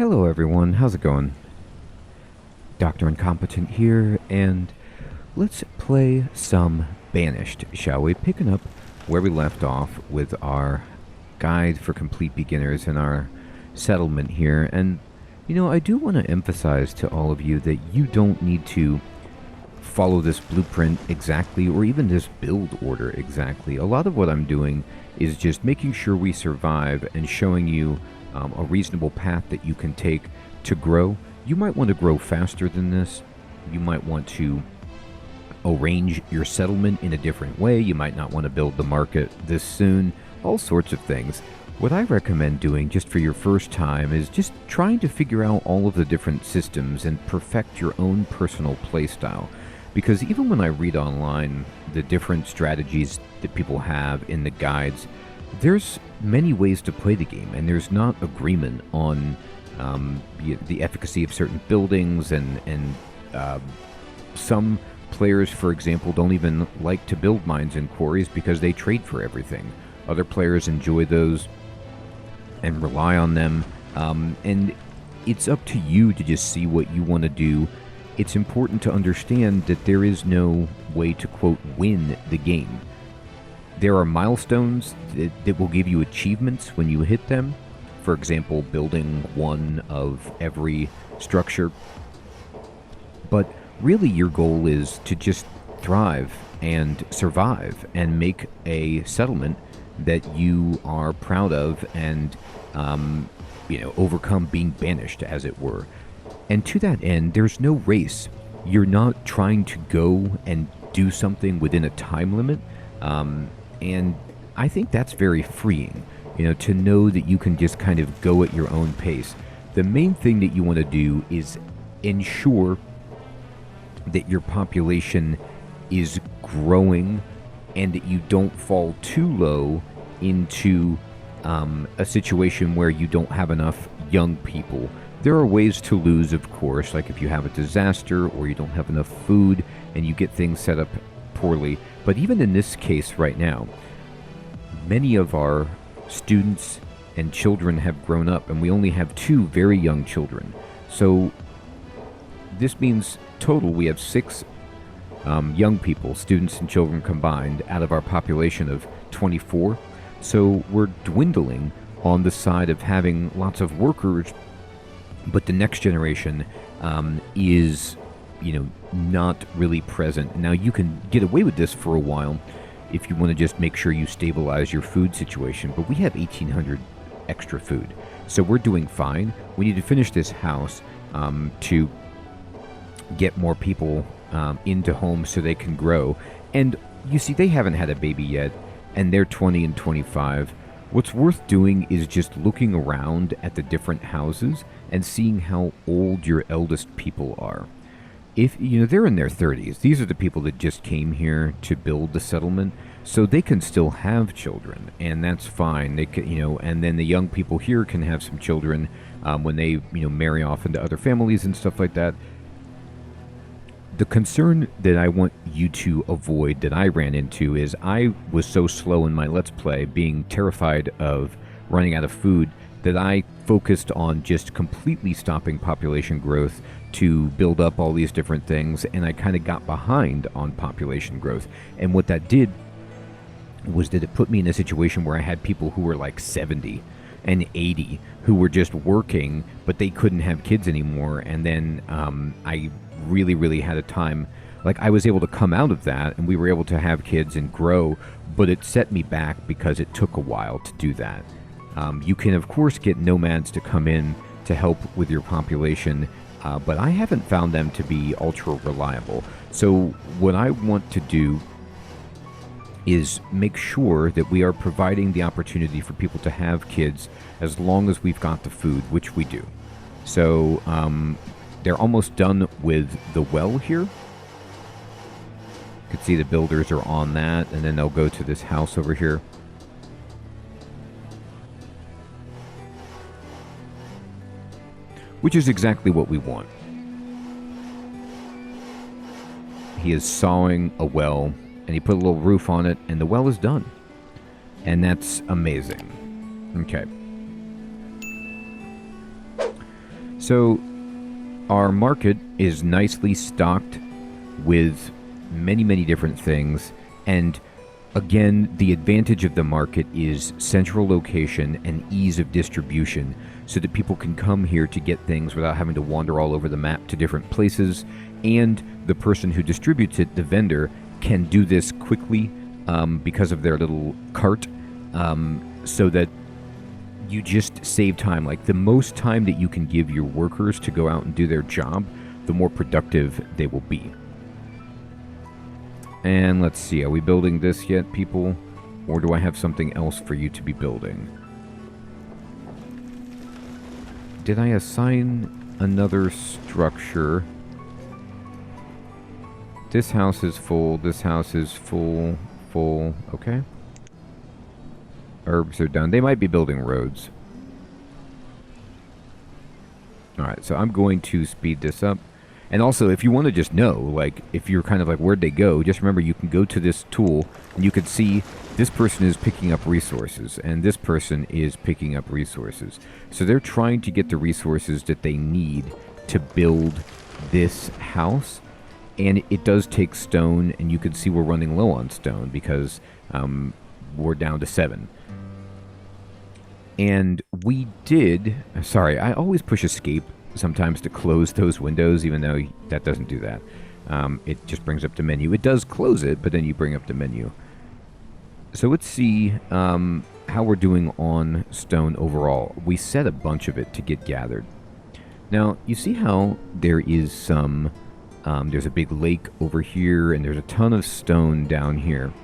Hello everyone, how's it going? Dr. Incompetent here, and let's play some Banished, shall we? Picking up where we left off with our guide for complete beginners and our settlement here. And, you know, I do want to emphasize to all of you that you don't need to follow this blueprint exactly, or even this build order exactly. A lot of what I'm doing is just making sure we survive and showing you a reasonable path that you can take to grow. You might want to grow faster than this. You might want to arrange your settlement in a different way. You might not want to build the market this soon. All sorts of things. What I recommend doing just for your first time is just trying to figure out all of the different systems and perfect your own personal playstyle. Because even when I read online the different strategies that people have in the guides, there's many ways to play the game, and there's not agreement on the efficacy of certain buildings, and some players, for example, don't even like to build mines and quarries because they trade for everything. Other players enjoy those and rely on them, and it's up to you to just see what you want to do. It's important to understand that there is no way to, quote, win the game. There are milestones that will give you achievements when you hit them. For example, building one of every structure. But really your goal is to just thrive and survive and make a settlement that you are proud of and, overcome being banished, as it were. And to that end, there's no race. You're not trying to go and do something within a time limit. And I think that's very freeing, to know that you can just kind of go at your own pace. The main thing that you want to do is ensure that your population is growing and that you don't fall too low into a situation where you don't have enough young people. There are ways to lose, of course, like if you have a disaster or you don't have enough food and you get things set up poorly. But even in this case right now, many of our students and children have grown up, and we only have 2 very young children. So this means total we have 6 young people, students and children combined, out of our population of 24. So we're dwindling on the side of having lots of workers, but the next generation is not really present. Now, you can get away with this for a while if you want to just make sure you stabilize your food situation, but we have 1,800 extra food, so we're doing fine. We need to finish this house to get more people into homes so they can grow. And you see, they haven't had a baby yet, and they're 20 and 25. What's worth doing is just looking around at the different houses and seeing how old your eldest people are. If they're in their 30s, these are the people that just came here to build the settlement, so they can still have children, and that's fine. They can, and then the young people here can have some children when they marry off into other families and stuff like that. The concern that I want you to avoid, that I ran into, is I was so slow in my Let's Play, being terrified of running out of food, that I focused on just completely stopping population growth to build up all these different things, and I kind of got behind on population growth. And what that did was that it put me in a situation where I had people who were like 70 and 80 who were just working, but they couldn't have kids anymore. And then I really had a time, like I was able to come out of that and we were able to have kids and grow, but it set me back because it took a while to do that. You can, of course, get nomads to come in to help with your population, but I haven't found them to be ultra reliable. So what I want to do is make sure that we are providing the opportunity for people to have kids as long as we've got the food, which we do. So they're almost done with the well here. You can see the builders are on that, and then they'll go to this house over here. Which is exactly what we want. He is sawing a well, and he put a little roof on it, and the well is done. And that's amazing. Okay. So our market is nicely stocked with many, many different things. And again, the advantage of the market is central location and ease of distribution so that people can come here to get things without having to wander all over the map to different places. And the person who distributes it, the vendor, can do this quickly because of their little cart, so that you just save time. Like, the most time that you can give your workers to go out and do their job, the more productive they will be. And let's see, are we building this yet, people? Or do I have something else for you to be building? Did I assign another structure? This house is full, this house is full, okay. Herbs are done. They might be building roads. Alright, so I'm going to speed this up. And also, if you want to just know, like, if you're kind of like, where'd they go? Just remember, you can go to this tool, and you can see this person is picking up resources, and this person is picking up resources. So they're trying to get the resources that they need to build this house. And it does take stone, and you can see we're running low on stone because we're down to 7. And we did... Sorry, I always push escape sometimes to close those windows, even though that doesn't do that. It just brings up the menu. It does close it, but then you bring up the menu. So let's see how we're doing on stone overall. We set a bunch of it to get gathered. Now, you see how there is some... there's a big lake over here, and there's a ton of stone down here.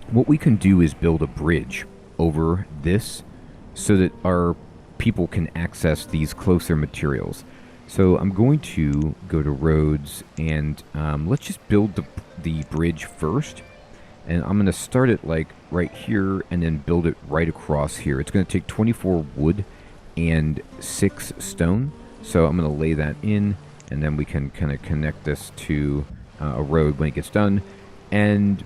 What we can do is build a bridge over this so that our people can access these closer materials. So I'm going to go to roads, and let's just build the bridge first. And I'm going to start it like right here and then build it right across here. It's going to take 24 wood and 6 stone. So I'm going to lay that in, and then we can kind of connect this to a road when it gets done. And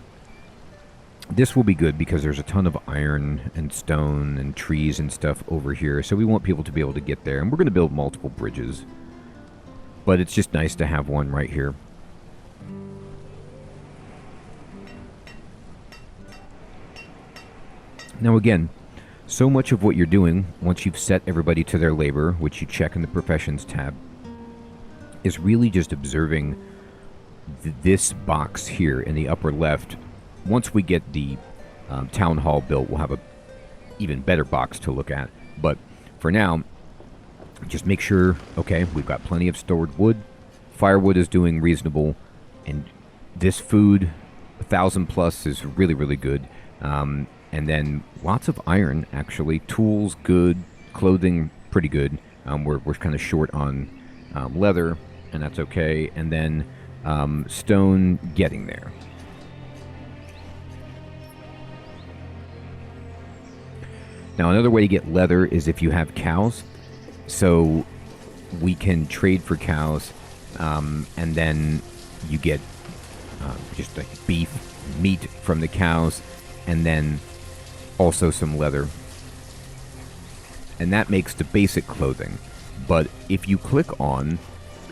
this will be good because there's a ton of iron and stone and trees and stuff over here. So we want people to be able to get there. And we're going to build multiple bridges. But it's just nice to have one right here. Now again, so much of what you're doing, once you've set everybody to their labor, which you check in the Professions tab, is really just observing this box here in the upper left. Once we get the town hall built, we'll have a even better box to look at. But for now, just make sure, okay, we've got plenty of stored wood. Firewood is doing reasonable. And this food, 1,000 plus, is really, really good. And then lots of iron, actually. Tools, good. Clothing, pretty good. We're kind of short on leather, and that's okay. And then stone, getting there. Now, another way to get leather is if you have cows. So we can trade for cows, and then you get just like beef, meat from the cows, and then also some leather. And that makes the basic clothing. But if you click on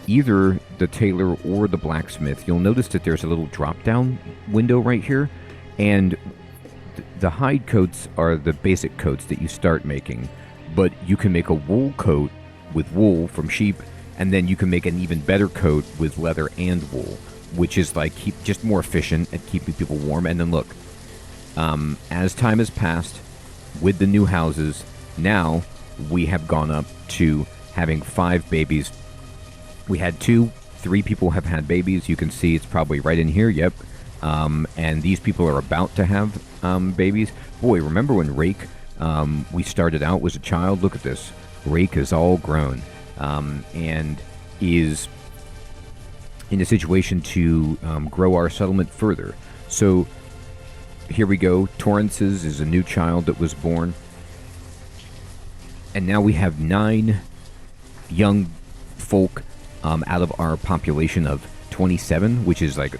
either the tailor or the blacksmith, you'll notice that there's a little drop-down window right here, and the hide coats are the basic coats that you start making, but you can make a wool coat with wool from sheep, and then you can make an even better coat with leather and wool, which is like just more efficient at keeping people warm. And then look, as time has passed with the new houses, now we have gone up to having 5 babies. We had 2, 3 people have had babies. You can see it's probably right in here. Yep. And these people are about to have babies. Boy, remember when Rake, we started out, was a child? Look at this. Rake is all grown, and is in a situation to grow our settlement further. So here we go. Torrances is a new child that was born. And now we have 9 young folk out of our population of 27, which is like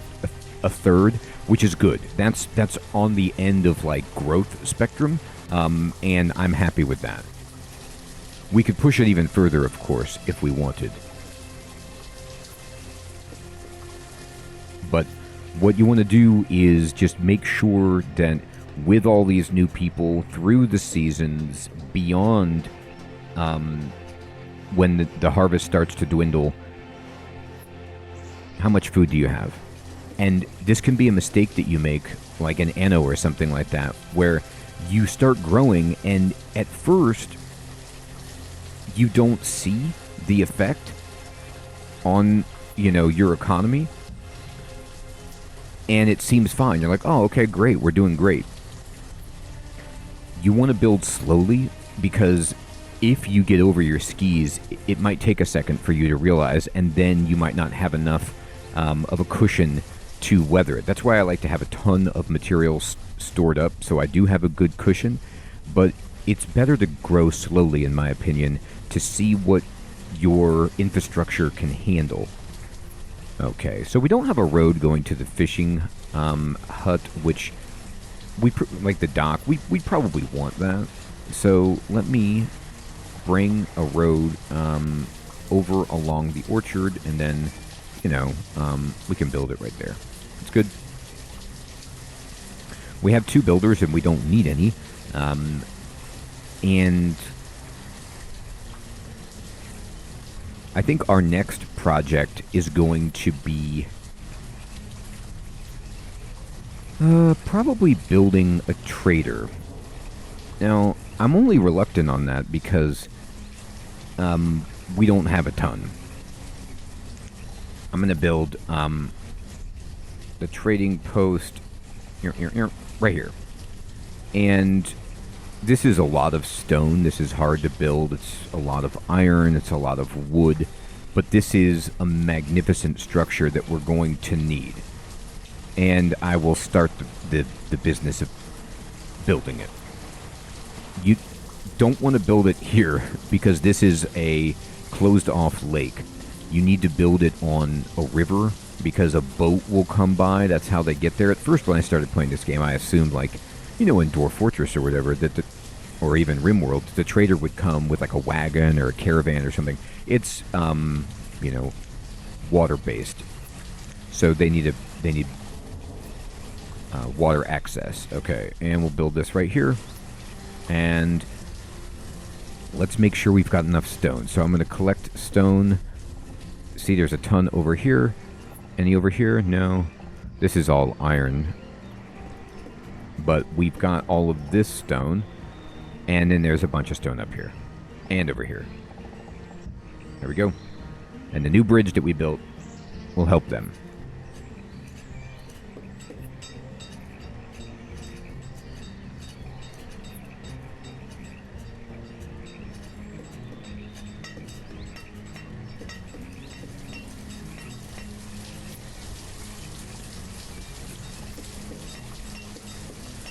a third, which is good. That's on the end of like growth spectrum, and I'm happy with that. We could push it even further, of course, if we wanted. But what you want to do is just make sure that with all these new people through the seasons, beyond when the harvest starts to dwindle, how much food do you have? And this can be a mistake that you make, like an anno or something like that, where you start growing and at first you don't see the effect on, your economy. And it seems fine. You're like, oh, okay, great. We're doing great. You want to build slowly because if you get over your skis, it might take a second for you to realize, and then you might not have enough of a cushion to weather it. That's why I like to have a ton of materials stored up, so I do have a good cushion. But it's better to grow slowly, in my opinion, to see what your infrastructure can handle. Okay, so we don't have a road going to the fishing hut, which like the dock. We probably want that. So let me bring a road over along the orchard, and then we can build it right there. It's good. We have 2 builders, and we don't need any. And I think our next project is going to be probably building a trader. Now, I'm only reluctant on that because we don't have a ton. I'm going to build the trading post right here. And this is a lot of stone. This is hard to build. It's a lot of iron. It's a lot of wood. But this is a magnificent structure that we're going to need. And I will start the business of building it. You don't want to build it here because this is a closed off lake. You need to build it on a river because a boat will come by. That's how they get there. At first, when I started playing this game, I assumed, like, in Dwarf Fortress or whatever, or even RimWorld, the trader would come with like a wagon or a caravan or something. It's water based, so they need water access. Okay, and we'll build this right here, and let's make sure we've got enough stone. So I'm going to collect stone. See, there's a ton over here. Any over here? No. This is all iron. But we've got all of this stone. And then there's a bunch of stone up here. And over here. There we go. And the new bridge that we built will help them.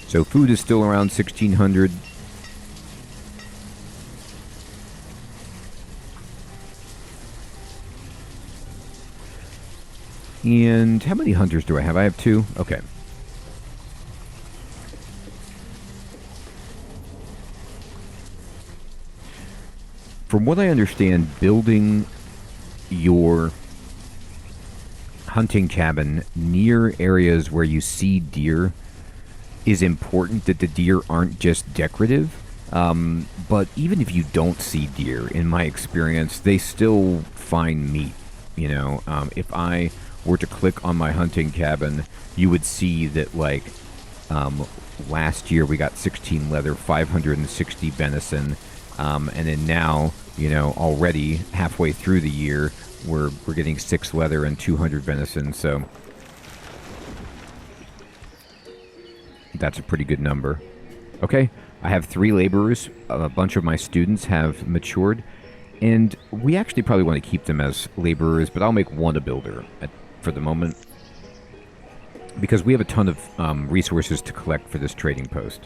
So food is still around 1,600. And how many hunters do I have? I have 2. Okay. From what I understand, building your hunting cabin near areas where you see deer is important, that the deer aren't just decorative. But even if you don't see deer, in my experience, they still find meat. If I were to click on my hunting cabin, you would see that, like, last year we got 16 leather, 560 venison, and then now, already halfway through the year, we're getting 6 leather and 200 venison. So that's a pretty good number. Okay, I have 3 laborers. A bunch of my students have matured, and we actually probably want to keep them as laborers, but I'll make 1 a builder for the moment, because we have a ton of resources to collect for this trading post.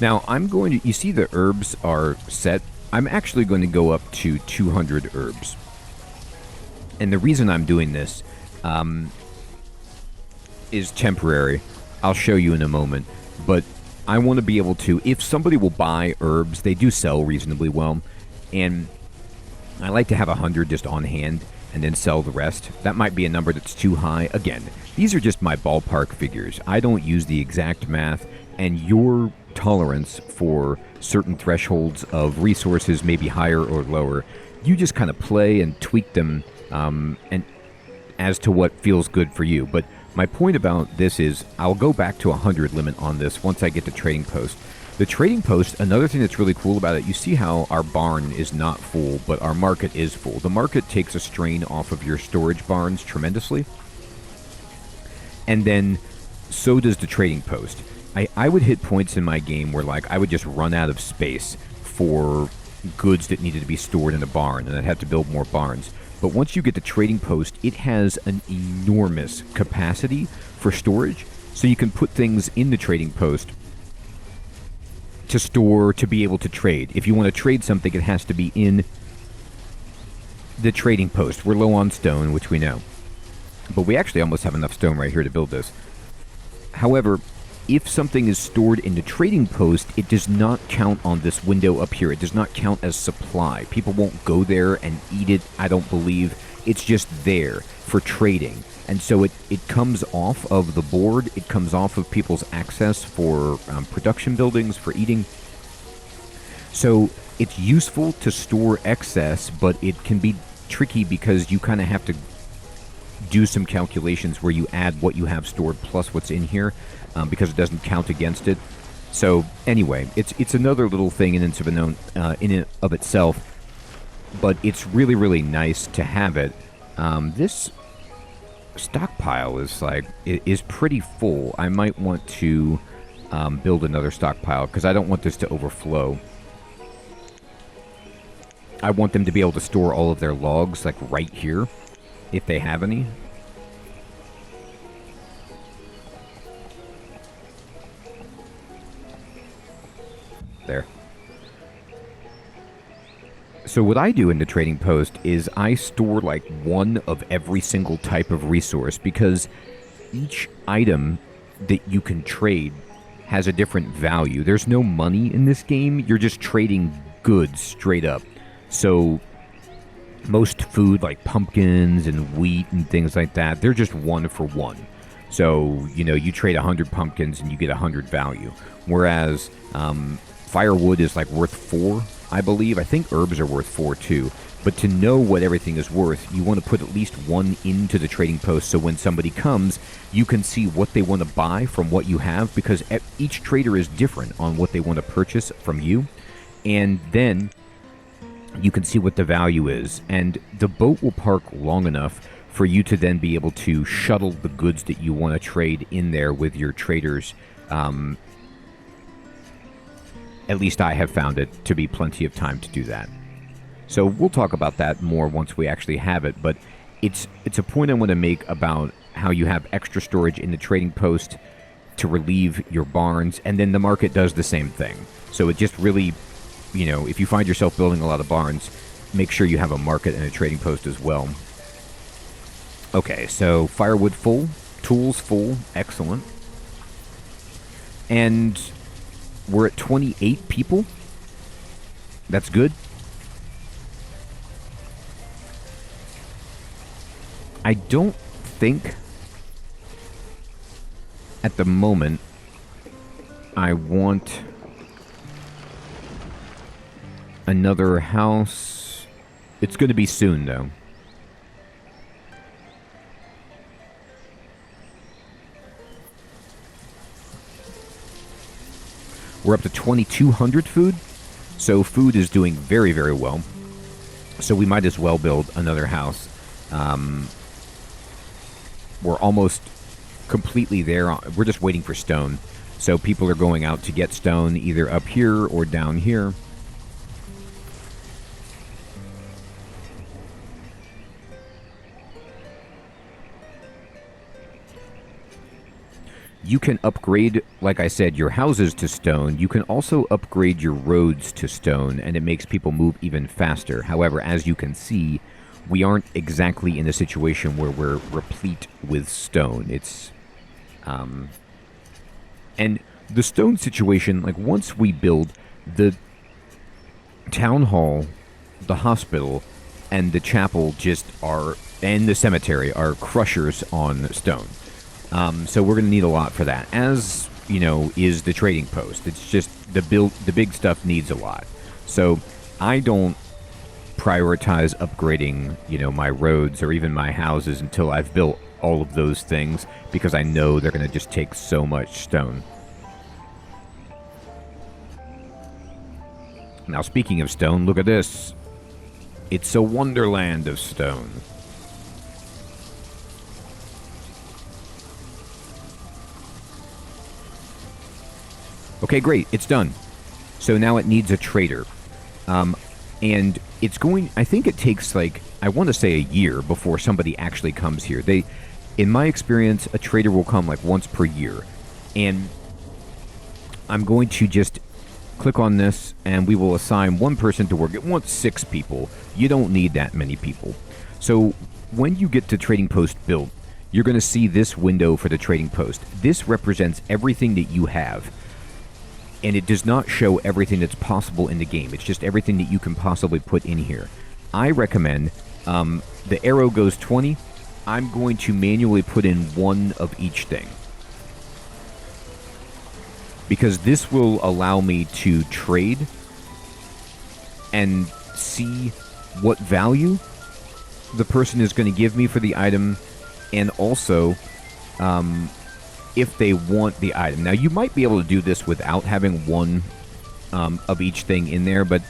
Now, I'm going to, you see the herbs are set. I'm actually going to go up to 200 herbs. And the reason I'm doing this is temporary. I'll show you in a moment. But I want to be able to, if somebody will buy herbs, they do sell reasonably well. And I like to have 100 just on hand and then sell the rest. That might be a number that's too high. Again, these are just my ballpark figures. I don't use the exact math, and your tolerance for certain thresholds of resources may be higher or lower. You just kind of play and tweak them and as to what feels good for you. But my point about this is I'll go back to 100 limit on this once I get to trading post. The trading post, another thing that's really cool about it, you see how our barn is not full, but our market is full. The market takes a strain off of your storage barns tremendously. And then so does the trading post. I would hit points in my game where like I would just run out of space for goods that needed to be stored in a barn, and I'd have to build more barns. But once you get the trading post, it has an enormous capacity for storage. So you can put things in the trading post to store, to be able to trade. If you want to trade something, it has to be in the trading post. We're low on stone, which we know. But we actually almost have enough stone right here to build this. However, if something is stored in the trading post, it does not count on this window up here. It does not count as supply. People won't go there and eat it, I don't believe. It's just there for trading. And so it comes off of the board. It comes off of people's access for production buildings, for eating. So it's useful to store excess, but it can be tricky because you kind of have to do some calculations where you add what you have stored plus what's in here because it doesn't count against it. So anyway, it's another little thing in and of itself, but it's really, really nice to have it. This stockpile is pretty full. I might want to build another stockpile because I don't want this to overflow. I want them to be able to store all of their logs like right here if they have any. There. So what I do in the trading post is I store like one of every single type of resource because each item that you can trade has a different value. There's no money in this game. You're just trading goods straight up. So most food like pumpkins and wheat and things like that, they're just 1 for 1. So, you know, you trade 100 pumpkins and you get 100 value. Whereas firewood is like worth 4, I believe. I think herbs are worth 4 too. But to know what everything is worth, you want to put at least 1 into the trading post so when somebody comes, you can see what they want to buy from what you have because each trader is different on what they want to purchase from you. And then you can see what the value is. And the boat will park long enough for you to then be able to shuttle the goods that you want to trade in there with your traders. At least I have found it to be plenty of time to do that. So we'll talk about that more once we actually have it, but it's a point I want to make about how you have extra storage in the trading post to relieve your barns, and then the market does the same thing. So it just really, you know, if you find yourself building a lot of barns, make sure you have a market and a trading post as well. Okay, so firewood full, tools full, excellent. And we're at 28 people. That's good. I don't think at the moment I want another house. It's going to be soon, though. We're up to 2,200 food, so food is doing very, very well. So we might as well build another house. We're almost completely there. We're just waiting for stone. So people are going out to get stone either up here or down here. You can upgrade, like I said, your houses to stone. You can also upgrade your roads to stone, and it makes people move even faster. However, as you can see, we aren't exactly in a situation where we're replete with stone. It's, and the stone situation, like once we build the town hall, the hospital, and the chapel and the cemetery are crushers on stone. So we're going to need a lot for that. As, is the trading post. It's just the big stuff needs a lot. So I don't prioritize upgrading, my roads or even my houses until I've built all of those things, because I know they're going to just take so much stone. Now, speaking of stone, look at this. It's a wonderland of stone. Okay, great. It's done. So now it needs a trader. And it's going... I think it takes, I want to say a year before somebody actually comes here. In my experience, a trader will come, once per year. And I'm going to just click on this, and we will assign one person to work. It wants 6 people. You don't need that many people. So when you get to Trading Post built, you're going to see this window for the Trading Post. This represents everything that you have. And it does not show everything that's possible in the game. It's just everything that you can possibly put in here. I recommend, the arrow goes 20. I'm going to manually put in 1 of each thing, because this will allow me to trade and see what value the person is going to give me for the item, and also if they want the item. Now, you might be able to do this without having 1 of each thing in there, but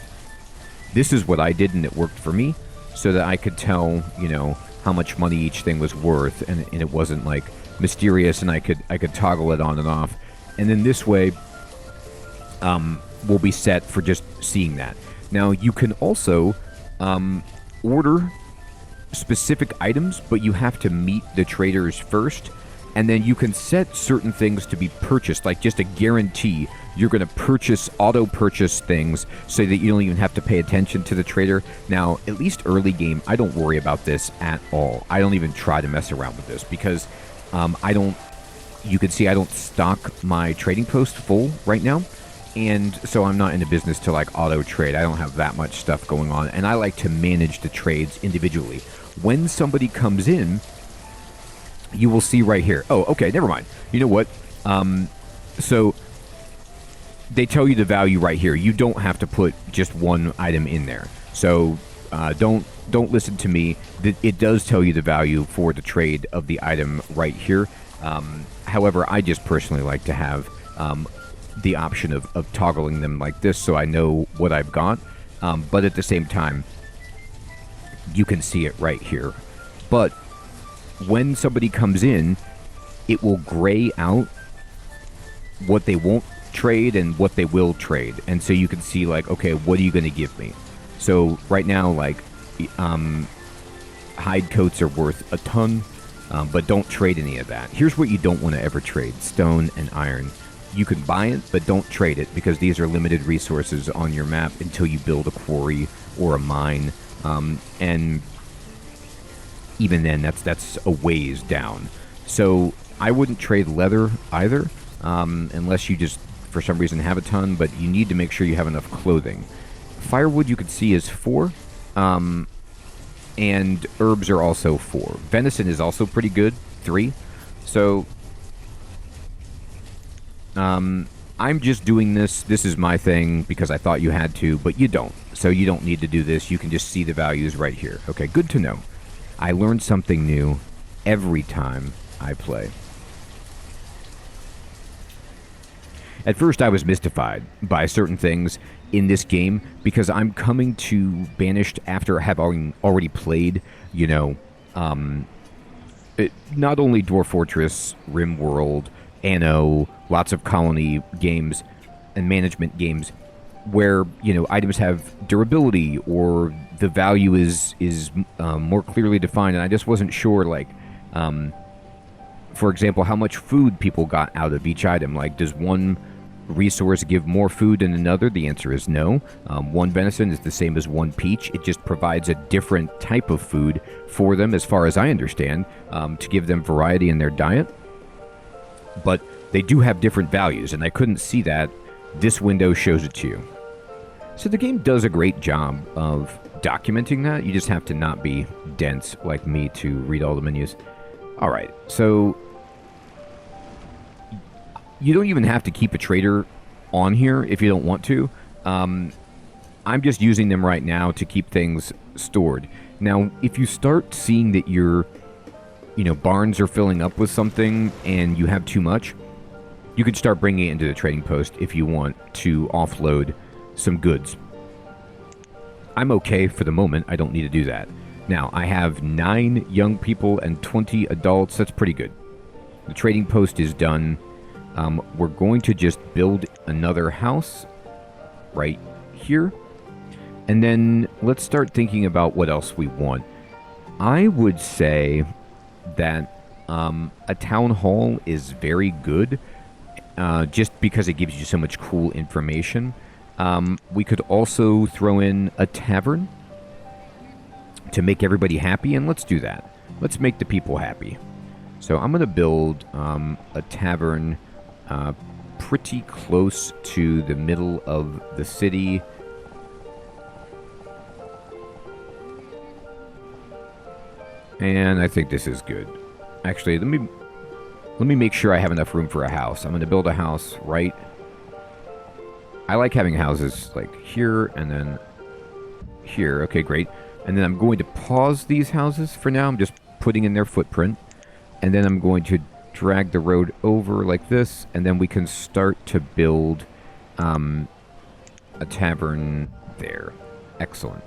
this is what I did, and it worked for me, so that I could tell, how much money each thing was worth, and it wasn't, mysterious, and I could toggle it on and off. And then this way, will be set for just seeing that. Now, you can also order specific items, but you have to meet the traders first. And then you can set certain things to be purchased, like just a guarantee you're going to auto-purchase things so that you don't even have to pay attention to the trader. Now, at least early game, I don't worry about this at all. I don't even try to mess around with this, because you can see I don't stock my trading post full right now. And so I'm not in a business to auto trade. I don't have that much stuff going on. And I like to manage the trades individually. When somebody comes in, you will see right here. Oh, okay, never mind. You know what? So they tell you the value right here. You don't have to put just 1 item in there. So don't listen to me. It does tell you the value for the trade of the item right here. However, I just personally like to have the option of toggling them like this, so I know what I've got. But at the same time, you can see it right here. But when somebody comes in, it will gray out what they won't trade and what they will trade. And so you can see, okay, what are you going to give me? So right now, hide coats are worth a ton, but don't trade any of that. Here's what you don't want to ever trade: stone and iron. You can buy it, but don't trade it, because these are limited resources on your map until you build a quarry or a mine. And even then, that's a ways down. So I wouldn't trade leather either, unless you just, for some reason, have a ton, but you need to make sure you have enough clothing. Firewood, you can see, is 4, and herbs are also 4. Venison is also pretty good, 3. So I'm just doing this. This is my thing because I thought you had to, but you don't. So you don't need to do this. You can just see the values right here. Okay, good to know. I learn something new every time I play. At first, I was mystified by certain things in this game because I'm coming to Banished after having already played, not only Dwarf Fortress, RimWorld, Anno, lots of colony games and management games where, items have durability or the value is more clearly defined. And I just wasn't sure, for example, how much food people got out of each item. Like, does one resource give more food than another? The answer is no. One venison is the same as one peach. It just provides a different type of food for them, as far as I understand, to give them variety in their diet. But they do have different values, and I couldn't see that. This window shows it to you. So the game does a great job of documenting that. You just have to not be dense like me to read all the menus. All right, so you don't even have to keep a trader on here if you don't want to. I'm just using them right now to keep things stored. Now, if you start seeing that your, barns are filling up with something and you have too much, you can start bringing it into the trading post if you want to offload some goods. I'm okay for the moment. I don't need to do that. Now, I have 9 young people and 20 adults. That's pretty good. The trading post is done. We're going to just build another house right here. And then let's start thinking about what else we want. I would say that a town hall is very good, just because it gives you so much cool information. We could also throw in a tavern to make everybody happy, and let's do that. Let's make the people happy. So I'm going to build a tavern pretty close to the middle of the city. And I think this is good. Actually, let me make sure I have enough room for a house. I'm going to build a house right. I like having houses like here and then here. Okay, great. And then I'm going to pause these houses for now. I'm just putting in their footprint. And then I'm going to drag the road over like this, and then we can start to build a tavern there. Excellent.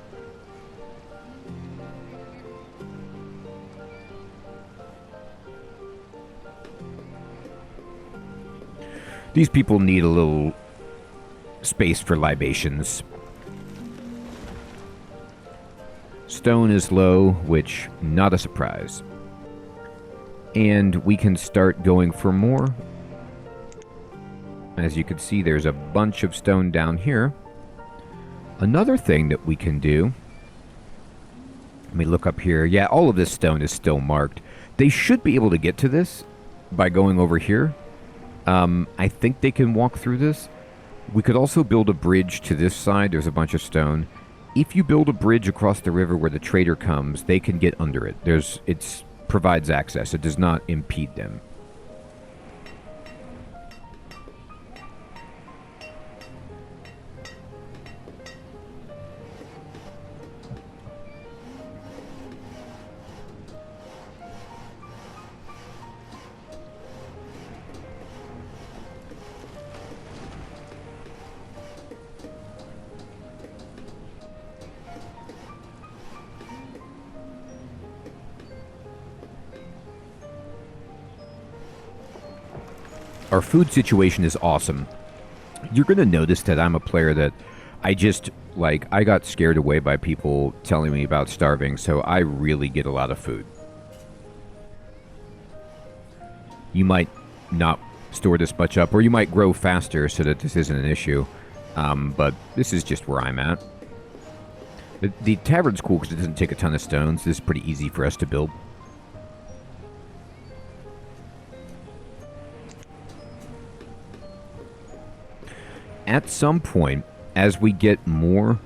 These people need a little space for libations. Stone is low, which, not a surprise. And we can start going for more. As you can see, there's a bunch of stone down here. Another thing that we can do... Let me look up here. Yeah, all of this stone is still marked. They should be able to get to this by going over here. I think they can walk through this. We could also build a bridge to this side. There's a bunch of stone. If you build a bridge across the river where the trader comes, they can get under it. It's provides access. It does not impede them. Our food situation is awesome. You're going to notice that I'm a player that I got scared away by people telling me about starving, so I really get a lot of food. You might not store this much up, or you might grow faster so that this isn't an issue, but this is just where I'm at. The tavern's cool because it doesn't take a ton of stones. This is pretty easy for us to build. At some point, as we get more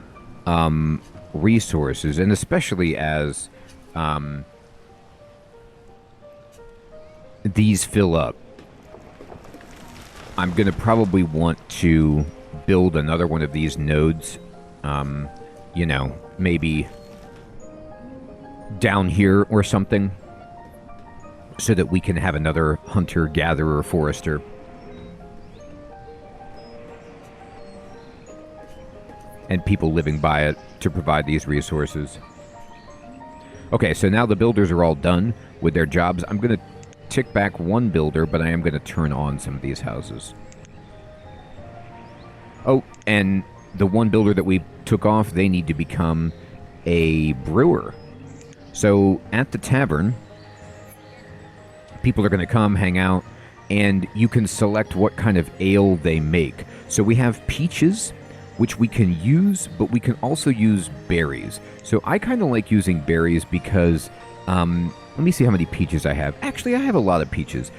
resources, and especially as these fill up, I'm going to probably want to build another one of these nodes, maybe down here or something, so that we can have another hunter-gatherer forester. And people living by it to provide these resources. Okay, so now the builders are all done with their jobs. I'm going to tick back one builder, but I am going to turn on some of these houses. Oh, and the one builder that we took off, they need to become a brewer. So at the tavern, people are going to come, hang out, and you can select what kind of ale they make. So we have peaches, which we can use, but we can also use berries. So I kind of like using berries because, let me see how many peaches I have. Actually, I have a lot of peaches.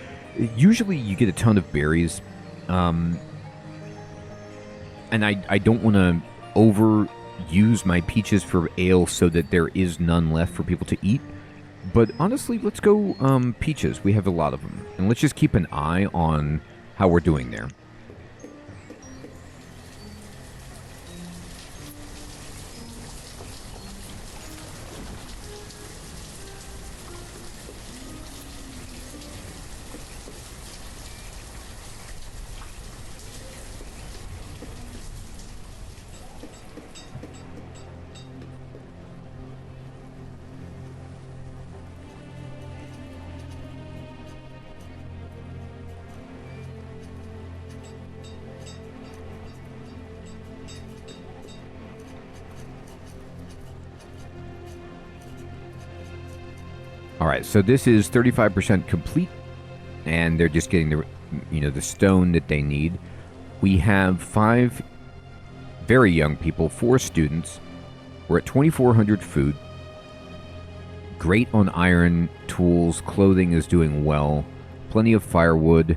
Usually you get a ton of berries, and I don't want to overuse my peaches for ale so that there is none left for people to eat. But honestly, let's go peaches. We have a lot of them. And let's just keep an eye on how we're doing there. All right, so this is 35% complete, and they're just getting the stone that they need. We have 5 very young people, 4 students. We're at 2,400 food. Great on iron, tools, clothing is doing well. Plenty of firewood.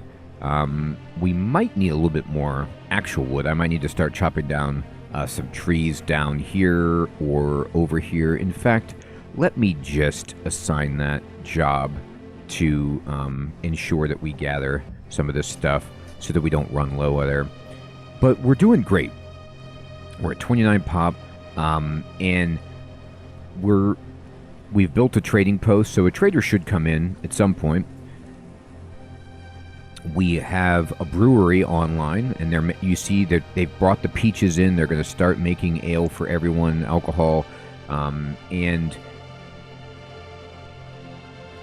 We might need a little bit more actual wood. I might need to start chopping down some trees down here or over here. In fact, let me just assign that job to ensure that we gather some of this stuff so that we don't run low there. But we're doing great. We're at 29 pop, and we've built a trading post, so a trader should come in at some point. We have a brewery online, and you see that they've brought the peaches in. They're going to start making ale for everyone, alcohol, and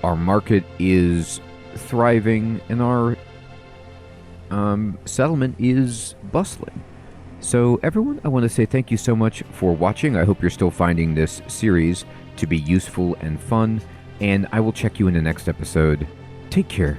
our market is thriving, and our settlement is bustling. So everyone, I want to say thank you so much for watching. I hope you're still finding this series to be useful and fun, and I will check you in the next episode. Take care.